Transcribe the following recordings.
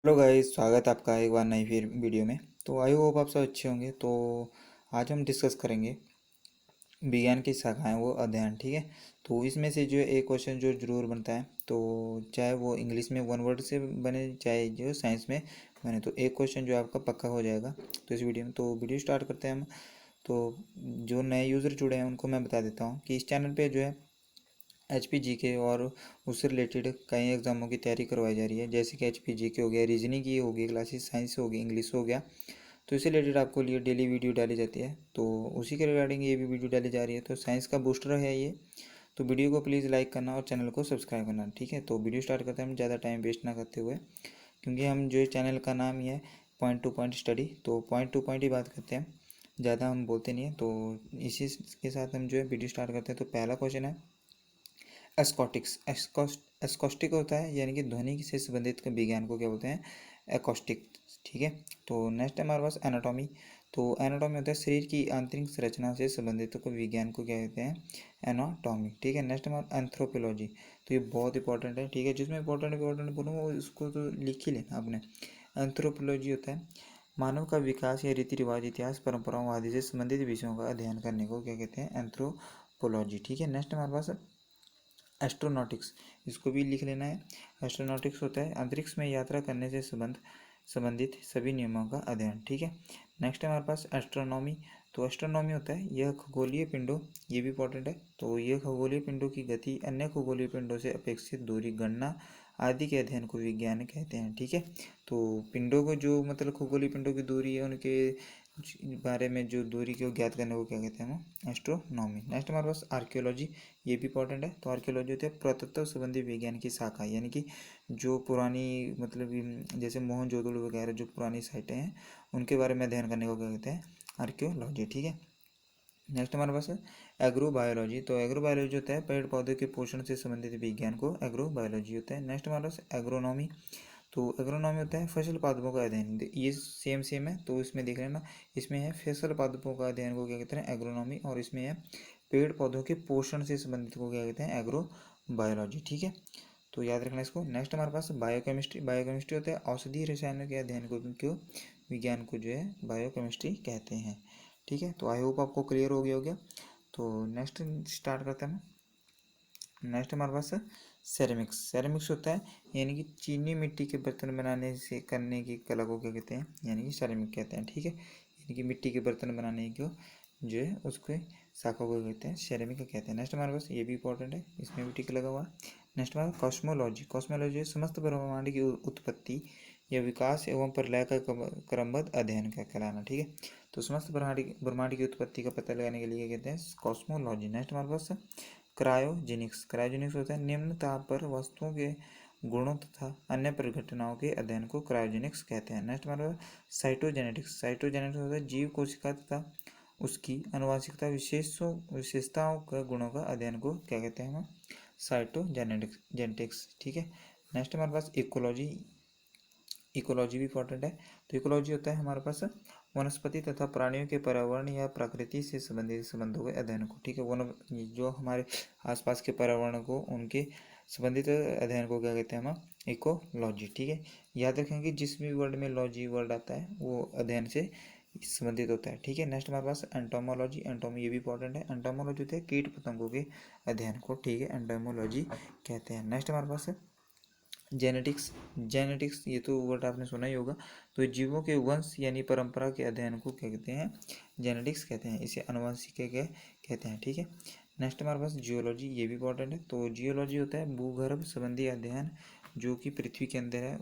Hello guys, स्वागत है आपका एक बार नई फिर वीडियो में। तो आई होप आप सब अच्छे होंगे। तो आज हम डिस्कस करेंगे विज्ञान की शाखाएं वो अध्ययन, ठीक है। तो इसमें से जो एक क्वेश्चन जो जरूर बनता है, तो चाहे वो इंग्लिश में वन वर्ड से बने चाहे जो साइंस में बने, तो एक क्वेश्चन जो आपका पक्का हो जाएगा तो इस वीडियो में। तो वीडियो स्टार्ट करते हैं हम। तो जो नए यूज़र जुड़े हैं उनको मैं बता देता हूँ कि इस चैनल पर जो है HPGK और उससे रिलेटेड कई एग्जामों की तैयारी करवाई जा रही है, जैसे कि HPGK हो गया, रीजनिंग की होगी क्लासेस, साइंस होगी, इंग्लिश हो गया। तो इससे रिलेटेड आपको लिए डेली वीडियो डाली जाती है, तो उसी के रिगार्डिंग ये भी वीडियो डाली जा रही है। तो साइंस का बूस्टर है ये। तो वीडियो को प्लीज़ लाइक करना और चैनल को सब्सक्राइब करना, ठीक है। तो वीडियो स्टार्ट करते हैं हम ज़्यादा टाइम वेस्ट ना करते हुए, क्योंकि हम जो चैनल का नाम ही है पॉइंट टू पॉइंट स्टडी, तो पॉइंट टू पॉइंट ही बात करते हैं, ज़्यादा हम बोलते नहीं हैं। तो इसी के साथ हम जो है वीडियो स्टार्ट करते हैं। तो पहला क्वेश्चन है एस्कॉटिक्स। एस्कॉस्टिक होता है यानी कि ध्वनि से संबंधित विज्ञान को क्या बोलते हैं, एकॉस्टिक, ठीक है। तो नेक्स्ट है हमारे पास एनाटॉमी। तो एनाटॉमी होता है शरीर की आंतरिक संरचना से संबंधित को विज्ञान को क्या कहते हैं, एनाटॉमी, ठीक है। नेक्स्ट हमारा एंथ्रोपोलॉजी। तो ये बहुत इंपॉर्टेंट है, ठीक है। जिसमें इंपॉर्टेंट बोलूँगा उसको तो लिख ही लेना आपने। एंथ्रोपोलॉजी होता है मानव का विकास या रीति रिवाज, इतिहास, परंपराओं आदि से संबंधित विषयों का अध्ययन करने को क्या कहते हैं, एंथ्रोपोलॉजी, ठीक है। नेक्स्ट हमारे पास एस्ट्रोनॉटिक्स, इसको भी लिख लेना है। एस्ट्रोनॉटिक्स होता है अंतरिक्ष में यात्रा करने से संबंधित सभी नियमों का अध्ययन, ठीक है। नेक्स्ट है हमारे पास एस्ट्रोनॉमी। तो एस्ट्रोनॉमी होता है यह खगोलीय पिंडों, ये भी इंपॉर्टेंट है, तो यह खगोलीय पिंडों की गति, अन्य खगोलीय पिंडों से अपेक्षित दूरी, गणना आदि के अध्ययन को विज्ञान कहते हैं, ठीक है। तो पिंडों को जो मतलब खगोलीय पिंडों की दूरी है, उनके बारे में जो दूरी को ज्ञात करने को क्या कहते हैं हम, एस्ट्रोनॉमी। नेक्स्ट हमारे पास आर्कियोलॉजी, ये भी इंपॉर्टेंट है। तो आर्कियोलॉजी होती है पुरातत्व संबंधी विज्ञान की शाखा, यानी कि जो पुरानी मतलब जैसे मोहनजोदड़ो वगैरह जो पुरानी साइटें हैं उनके बारे में अध्ययन करने को क्या कहते हैं, आर्कियोलॉजी, ठीक है। नेक्स्ट हमारे पास है एग्रोबायोलॉजी। तो एग्रोबायोलॉजी होता है पेड़ पौधों के पोषण से संबंधित विज्ञान को एग्रोबायोलॉजी होता है। नेक्स्ट हमारे पास एग्रोनॉमी। तो एग्रोनॉमी होता है फसल पादपों का अध्ययन, ये सेम है, तो इसमें देख लेना। इसमें है फसल पादपों का अध्ययन को क्या कहते हैं, एग्रोनॉमी, और इसमें है पेड़ पौधों के पोषण से संबंधित को क्या कहते हैं, एग्रो बायोलॉजी, ठीक है। तो याद रखना इसको। नेक्स्ट हमारे पास बायोकेमिस्ट्री। बायोकेमिस्ट्री होता है औषधीय रसायनों के अध्ययन को विज्ञान को जो है बायोकेमिस्ट्री कहते हैं, ठीक है। तो आई होप आपको क्लियर हो गया होगा। तो नेक्स्ट स्टार्ट करते हैं। नेक्स्ट हमारे पास सेरेमिक्स। सेरेमिक्स होता है यानी कि चीनी मिट्टी के बर्तन बनाने से करने की कला को क्या कहते हैं, यानी कि सेरेमिक कहते हैं, ठीक है। यानी कि मिट्टी के बर्तन बनाने को जो है उसको शाखा को कहते हैं, सेरेमिक कहते हैं। नेक्स्ट हमारे पास ये भी इंपॉर्टेंट है, इसमें भी टिक लगा हुआ है। नेक्स्ट हमारा कॉस्मोलॉजी। कॉस्मोलॉजी समस्त ब्रह्मांड की उत्पत्ति या विकास एवं प्रलय का क्रमबद्ध अध्ययन का कहलाना, ठीक है। तो समस्त ब्रह्मांड की उत्पत्ति का पता लगाने के लिए क्या कहते हैं, कॉस्मोलॉजी। नेक्स्ट हमारे पास क्रायोजेनिक्स। क्रायोजेनिक्स होता है निम्न ताप पर वस्तुओं के गुणों तथा अन्य परिघटनाओं के अध्ययन को क्रायोजेनिक्स कहते हैं। नेक्स्ट हमारा साइटोजेनेटिक्स। साइटोजेनेटिक्स होता है जीव कोशिका तथा उसकी अनुवांशिकता विशेषताओं के गुणों का अध्ययन को क्या कहते हैं हम, साइटोजेनेटिक्स, ठीक है। नेक्स्ट हमारे पास इकोलॉजी। इकोलॉजी भी इंपॉर्टेंट है। तो इकोलॉजी होता है हमारे पास वनस्पति तथा प्राणियों के पर्यावरण या प्रकृति से संबंधित संबंधों के अध्ययन को, ठीक है। वन जो हमारे आसपास के पर्यावरण को उनके संबंधित अध्ययन को क्या कहते हैं हम, इकोलॉजी, ठीक है। याद रखें कि जिस भी वर्ड में लॉजी वर्ड आता है वो अध्ययन से संबंधित होता है, ठीक है। नेक्स्ट हमारे पास एंटोमोलॉजी। एंटोमी ये भी इंपॉर्टेंट है। एंटोमोलॉजी होता है कीट पतंगों के अध्ययन को, ठीक है, एंटोमोलॉजी कहते हैं। नेक्स्ट हमारे पास जेनेटिक्स। जेनेटिक्स ये तो वर्ड आपने सुना ही होगा। तो जीवों के वंश यानी परंपरा के अध्ययन को क्या कहते हैं, जेनेटिक्स कहते हैं, इसे आनुवंशिक के कहते हैं, ठीक है। नेक्स्ट हमारे पास जियोलॉजी, ये भी इंपॉर्टेंट है। तो जियोलॉजी होता है भूगर्भ संबंधी अध्ययन, जो कि पृथ्वी के अंदर है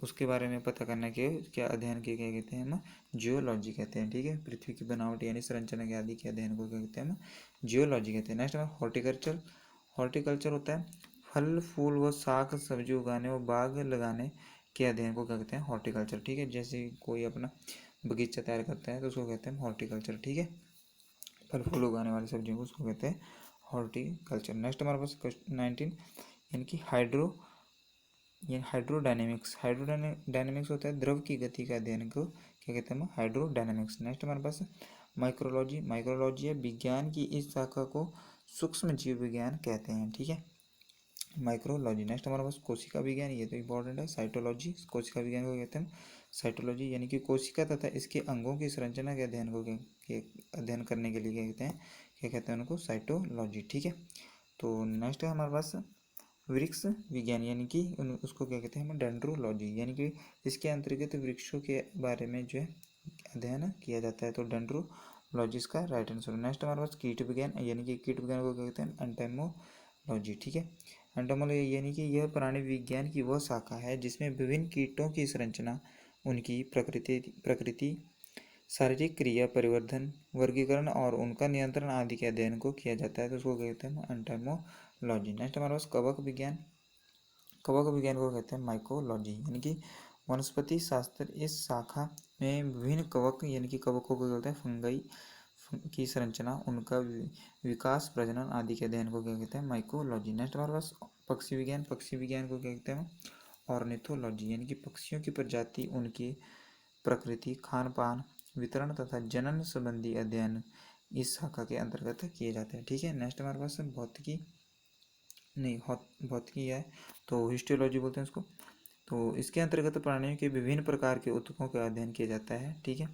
उसके बारे में पता करने के क्या अध्ययन के क्या कहते हैं हम, जियोलॉजी कहते हैं, ठीक है। पृथ्वी की बनावट यानी संरचना के आदि के अध्ययन को क्या कहते हैं हम, जियोलॉजी कहते हैं। नेक्स्ट हमारा हॉर्टिकल्चर। हॉर्टिकल्चर होता है फल फूल व साग सब्जी उगाने व बाग लगाने के अध्ययन को क्या कहते हैं, हॉर्टिकल्चर, ठीक है। जैसे कोई अपना बगीचा तैयार करता है तो उसको कहते हैं हॉर्टिकल्चर, ठीक है। फल फूल उगाने वाली सब्जियों को उसको कहते हैं हॉर्टिकल्चर। नेक्स्ट हमारे पास 19 यानी कि हाइड्रोडायनेमिक्स। हाइड्रोडायनेमिक्स होता है द्रव की गति का अध्ययन को क्या कहते हैं हम, हाइड्रोडायनेमिक्स। नेक्स्ट हमारे पास माइक्रोलॉजी। माइक्रोलॉजी है विज्ञान की इस शाखा को सूक्ष्म जीव विज्ञान कहते हैं, ठीक है। माइक्रोलॉजी। नेक्स्ट हमारे पास कोशिका विज्ञान, ये तो इंपॉर्टेंट है। साइटोलॉजी, कोशिका विज्ञान को कहते हैं साइटोलॉजी, यानी कि कोशिका तथा इसके अंगों की संरचना के अध्ययन के अध्ययन करने के लिए क्या कहते हैं उनको, साइटोलॉजी। ठीक है। तो नेक्स्ट है हमारे पास वृक्ष विज्ञान, यानी कि उसको क्या कहते हैं हम, डेंड्रोलॉजी, यानी कि इसके अंतर्गत वृक्षों के बारे में जो है अध्ययन किया जाता है, तो डेंड्रोलॉजी इसका राइट आंसर। नेक्स्ट हमारे पास कीट विज्ञान, यानी कि कीट विज्ञान को क्या कहते हैं, एंटेमोलॉजी। ठीक है। एंटोमोलॉजी यानी कि यह प्राणी विज्ञान की वह शाखा है जिसमें विभिन्न कीटों की संरचना, उनकी प्रकृति, शारीरिक क्रिया, परिवर्धन, वर्गीकरण और उनका नियंत्रण आदि के अध्ययन को किया जाता है, तो उसको कहते हैं एंटोमोलॉजी। नेक्स्ट हमारे पास कवक विज्ञान, कवक विज्ञान को कहते हैं माइकोलॉजी, यानी कि वनस्पति शास्त्र, इस शाखा में विभिन्न कवक, यानी कि कवकों को कहते हैं फंगई की संरचना, उनका विकास, प्रजनन आदि के अध्ययन को क्या कहते हैं, माइकोलॉजी। नेक्स्ट हमारे पास पक्षी विज्ञान, पक्षी विज्ञान को क्या कहते हैं, ऑर्निथोलॉजी, यानी कि पक्षियों की प्रजाति, उनकी प्रकृति, खान पान, वितरण तथा जनन संबंधी अध्ययन इस शाखा के अंतर्गत किए जाते हैं। ठीक है। नेक्स्ट हमारे पास भौतिकी, नहीं भौतिकी है तो हिस्टोलॉजी बोलते हैं इसको, तो इसके अंतर्गत प्राणियों के विभिन्न प्रकार के ऊतकों का अध्ययन किया जाता है। ठीक है।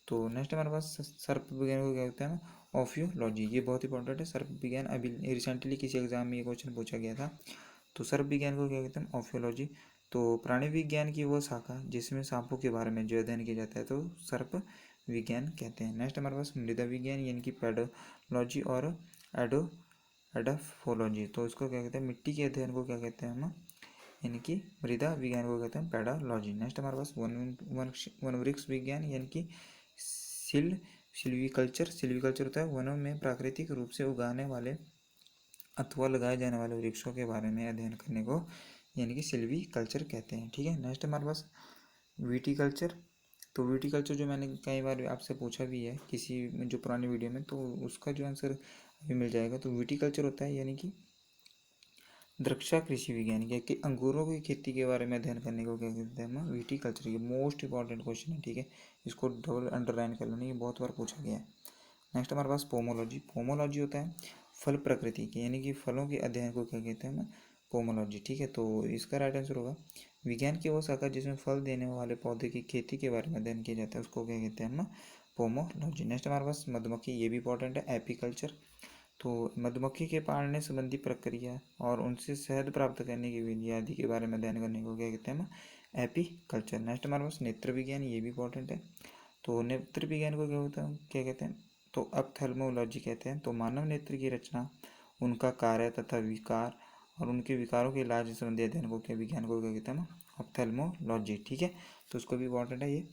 तो नेक्स्ट हमारे पास सर्प विज्ञान को क्या कहते हैं, ऑफियोलॉजी, ये बहुत इंपॉर्टेंट है। सर्प विज्ञान अभी रिसेंटली किसी एग्जाम में ये क्वेश्चन पूछा गया था, तो सर्प विज्ञान को क्या कहते हैं, ऑफियोलॉजी। तो प्राणी विज्ञान की वो शाखा जिसमें सांपों के बारे में जो अध्ययन किया जाता है, तो सर्प विज्ञान कहते हैं। नेक्स्ट हमारे पास मृदा विज्ञान, यानी कि पेडोलॉजी और एडो एडाफोलॉजी, तो इसको क्या कहते हैं, मिट्टी के अध्ययन को क्या कहते हैं हम, यानी कि मृदा विज्ञान को कहते हैं पेडोलॉजी। नेक्स्ट हमारे पास वन वृक्ष विज्ञान, यानी कि सिल्वीकल्चर होता है वनों में प्राकृतिक रूप से उगाने वाले अथवा लगाए जाने वाले वृक्षों के बारे में अध्ययन करने को, यानी कि सिल्वीकल्चर कहते हैं। ठीक है। नेक्स्ट हमारे पास विटीकल्चर, तो विटीकल्चर जो मैंने कई बार आपसे पूछा भी है किसी जो पुरानी वीडियो में, तो उसका जो आंसर अभी मिल जाएगा। तो विटीकल्चर होता है यानी कि द्रक्षा कृषि विज्ञान, कि अंगूरों की खेती के बारे में अध्ययन करने को क्या कहते हैं हम, विटीकल्चर। ये मोस्ट इंपॉर्टेंट क्वेश्चन है। ठीक है। इसको डबल अंडरलाइन कर लेना, ये बहुत बार पूछा गया है। नेक्स्ट हमारे पास पोमोलॉजी, पोमोलॉजी होता है फल प्रकृति की, यानी कि फलों के अध्ययन को क्या कहते हैं हम, पोमोलॉजी। ठीक है। तो इसका राइट आंसर होगा विज्ञान की वो शाखा जिसमें फल देने वाले पौधे की खेती के बारे में अध्ययन किया जाता है, उसको क्या कहते हैं हम, पोमोलॉजी। नेक्स्ट हमारे पास मधुमक्खी, ये भी इंपॉर्टेंट है, एपीकल्चर। तो मधुमक्खी के पालने संबंधी प्रक्रिया और उनसे शहद प्राप्त करने की विधि आदि के बारे में अध्ययन करने को क्या कहते हैं हम, एपीकल्चर। नेक्स्ट हमारे पास नेत्र विज्ञान, ये भी इंपॉर्टेंट है। तो नेत्र विज्ञान को क्या होता है, क्या कहते हैं, तो ऑप्थेल्मोलॉजी कहते हैं। तो मानव नेत्र की रचना, उनका कार्य तथा विकार और उनके विकारों के इलाज संबंधी अध्ययन को क्या, विज्ञान को क्या कहते हैं, ऑप्थेल्मोलॉजी। ठीक है। तो उसको भी इंपॉर्टेंट है ये।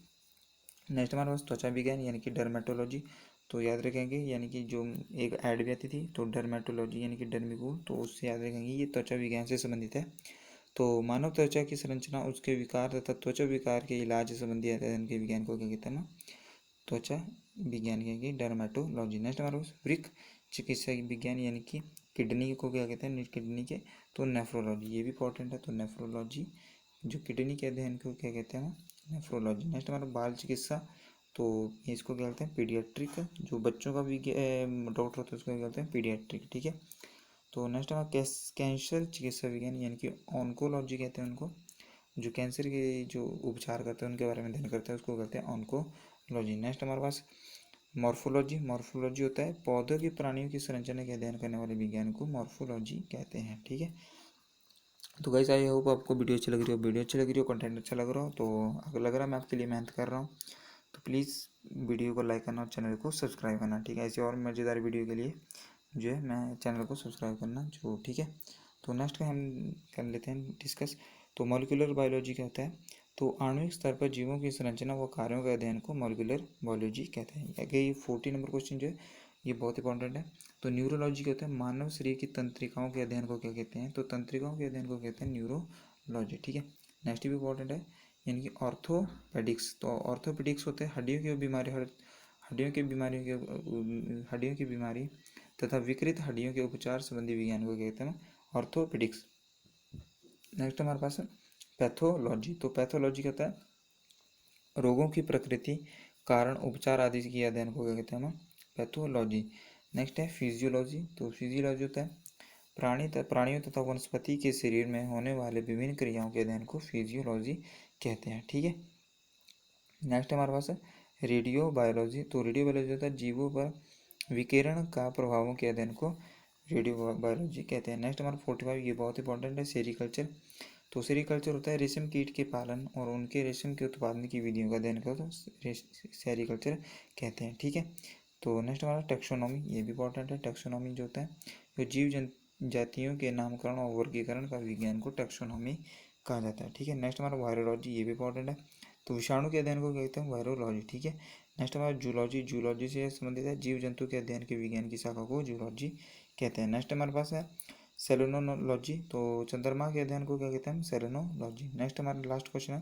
नेक्स्ट हमारे पास त्वचा विज्ञान, यानी कि डर्मेटोलॉजी, तो याद रखेंगे, यानी कि जो एक ऐड भी आती थी, तो डर्मेटोलॉजी यानी कि डर्मिकूल, तो उससे याद रखेंगे ये त्वचा विज्ञान से संबंधित है। तो मानव त्वचा की संरचना, उसके विकार तथा त्वचा विकार के इलाज संबंधी अध्ययन के विज्ञान को क्या कहते हैं, त्वचा विज्ञान की डर्मेटोलॉजी। नेक्स्ट हमारे पास वृक्क चिकित्सा विज्ञान, यानी कि किडनी को क्या कहते हैं, किडनी के, तो नेफ्रोलॉजी, ये भी इंपॉर्टेंट है। तो नेफ्रोलॉजी जो किडनी के अध्ययन को क्या कहते हैं, नेफ्रोलॉजी। नेक्स्ट हमारा बाल चिकित्सा, तो इसको क्या कहते हैं, पीडियाट्रिक, जो बच्चों का भी डॉक्टर होता है उसको क्या कहते हैं, पीडियाट्रिक। ठीक है। तो नेक्स्ट हमारा कैंसर चिकित्सा विज्ञान, यानी कि ऑन्कोलॉजी कहते हैं उनको, जो कैंसर के जो उपचार करते हैं उनके बारे में अध्ययन करते हैं, उसको कहते हैं ऑन्कोलॉजी। नेक्स्ट हमारे पास मॉर्फोलॉजी, मॉर्फोलॉजी होता है पौधों की प्राणियों की संरचना के अध्ययन करने वाले विज्ञान को मॉर्फोलॉजी कहते हैं। ठीक है। तो गाइस आई होप आपको वीडियो अच्छी लग रही हो, कंटेंट अच्छा लग रहा हो, तो अगर लग रहा है मैं आपके लिए मेहनत कर रहा हूँ, तो प्लीज़ वीडियो को लाइक करना और चैनल को सब्सक्राइब करना। ठीक है। ऐसे और मज़ेदार वीडियो के लिए जो है मैं चैनल को सब्सक्राइब करना जो, ठीक है। तो नेक्स्ट का हम कर लेते हैं डिस्कस। तो मॉलिक्यूलर बायोलॉजी क्या होता है, तो आणविक स्तर पर जीवों की संरचना व कार्यों के अध्ययन को मॉलिक्यूलर बायोलॉजी कहते हैं। आगे ये 40 नंबर क्वेश्चन जो है ये बहुत इंपॉर्टेंट है। तो न्यूरोलॉजी क्या होता है, मानव शरीर की तंत्रिकाओं के अध्ययन को क्या कहते हैं, तो तंत्रिकाओं के अध्ययन को कहते हैं न्यूरोलॉजी। ठीक है। नेक्स्ट भी इंपॉर्टेंट है, यानी कि ऑर्थोपेडिक्स, तो ऑर्थोपेडिक्स होते हैं हड्डियों की बीमारी तथा विकृत हड्डियों के उपचार संबंधी विज्ञान को कहते हैं ऑर्थोपेडिक्स। नेक्स्ट हमारे पास है पैथोलॉजी, तो पैथोलॉजी कहता है रोगों की प्रकृति, कारण, उपचार आदि की अध्ययन को क्या कहते हैं हम, पैथोलॉजी। नेक्स्ट है फिजियोलॉजी, तो फिजियोलॉजी होता है प्राणियों तथा वनस्पति के शरीर में होने वाले विभिन्न क्रियाओं के अध्ययन को फिजियोलॉजी कहते हैं। ठीक है, नेक्स्ट हमारे पास है रेडियो बायोलॉजी। तो रेडियो बायोलॉजी होता है जीवों पर विकिरण का प्रभावों के अध्ययन को रेडियो बायोलॉजी कहते हैं। नेक्स्ट हमारा 45, ये बहुत इंपॉर्टेंट है, सेरिकल्चर। तो सेरिकल्चर होता है रेशम कीट के पालन और उनके रेशम के उत्पादन की विधियों का अध्ययन को तो सेरिकल्चर कहते हैं। ठीक है, तो नेक्स्ट हमारा टेक्सोनॉमी, ये भी इंपॉर्टेंट है। टेक्सोनॉमी जो होता है जो जीव जातियों के नामकरण और वर्गीकरण का विज्ञान को टेक्सोनॉमी कहा जाता है। ठीक है, नेक्स्ट हमारा वायरोलॉजी, ये भी इंपॉर्टेंट है। तो विषाणु के अध्ययन को कहते हैं वायरोलॉजी। ठीक है, नेक्स्ट हमारा जूलॉजी, जूलॉजी से संबंधित है, जीव जंतु के अध्ययन के विज्ञान की शाखा को जूलॉजी कहते हैं। नेक्स्ट हमारे पास है सेलेनोलॉजी। तो चंद्रमा के अध्ययन को क्या कहते हैं, सेलेनोलॉजी। नेक्स्ट हमारा लास्ट क्वेश्चन है,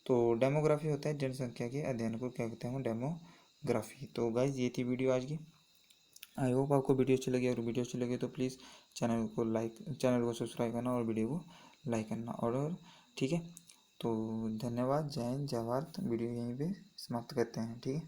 तो डेमोग्राफी होता है जनसंख्या के अध्ययन को क्या कहते हैं, डेमोग्राफी। तो गाइज ये थी वीडियो आज की। आई होप आपको वीडियो अच्छी लगी, और वीडियो अच्छी लगी तो प्लीज़ चैनल को सब्सक्राइब करना और वीडियो को लाइक करना। और ठीक है, तो धन्यवाद, जय हिंद, जय भारत। वीडियो यहीं पे समाप्त करते हैं। ठीक है।